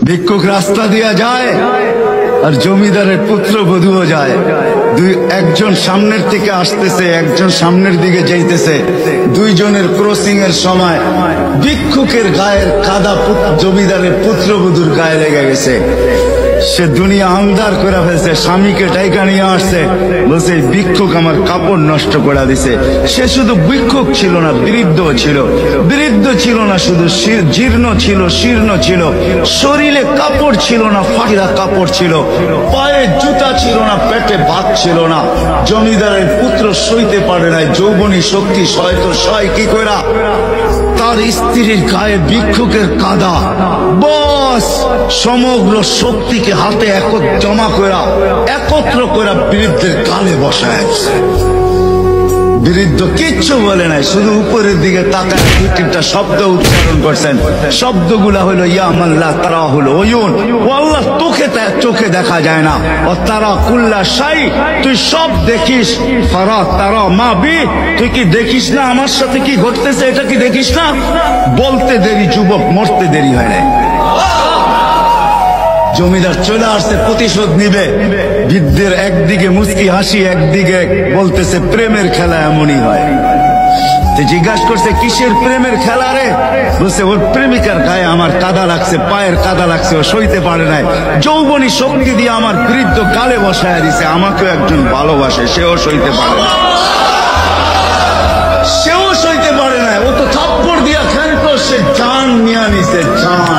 ভিক্ষুক রাস্তা দিয়া যায় আর জমিদারের পুত্রবধূও যায়। একজন সামনের থেকে আসতেছে, একজন সামনের দিকে যাইতেছে। দুইজনের ক্রসিং এর সময় ভিক্ষুকের গায়ের কাদা জমিদারের পুত্রবধূর গায়ে লেগে গেছে। সে দুনিয়া আন্ধার করে ফেলছে, স্বামীকে ডাইকা নিয়ে আসছে, বলছে ভিক্ষুক আমার কাপড় নষ্ট করে দিছে। সে শুধু ভিক্ষুক ছিল না, বৃদ্ধ ছিল। বৃদ্ধ ছিল না শুধু, জীর্ণ ছিল, শীর্ণ ছিল, শরীরে কাপড় ছিল না, ফাটা কাপড় ছিল, পায়ে জুতা ছিল না, পেটে ভাত ছিল না। জমিদারের পুত্র সইতে পারে নাই, যৌবনী শক্তি সয়তো সয় কি কইরা তার স্ত্রীর গায়ে ভিক্ষুকের কাদা, বস সমগ্র শক্তিকে হাতে জমা করা একত্র করা বৃদ্ধের গালে বসায়। বৃদ্ধ কিচ্ছু বলে নাই, শুধু উপরের দিকে তাকায় দুই তিনটা শব্দ উচ্চারণ করছেন। শব্দগুলা হলো ইয়া মাল্লাহ তারা হলো ওয়ুন, ও আল্লাহ তোকে চোখে দেখা যায় না, ও তারা কুল্লা শাই তুই সব দেখিস, ফারা তারা মা বি তুই কি দেখিস না আমার সাথে কি ঘটতেছে, এটা কি দেখিস না? বলতে দেরি যুবক, মরতে দেরি হয় নাই। জমিদার চলে আসছে, প্রতিশোধ নিবে। বৃদ্ধের একদিকে মুস্কি হাসি, একদিকে বলতেছে প্রেমের খেলা এমনই হয়। জিজ্ঞাসা করছে কিসের প্রেমের খেলা রে? বলছে ওর প্রেমিকার গায়ে আমার কাদা লাগছে, পায়ের কাদা লাগছে, ও সইতে পারে নাই, যৌবনী শক্তি দিয়ে আমার বৃদ্ধ গালে বসায় দিছে। আমাকেও একজন ভালোবাসে, সেও সইতে পারে না, সেও সইতে পারে না। ও তো থাপ্পড় দিয়া খেলতো, সে জান নিয়ে নিছে, জান।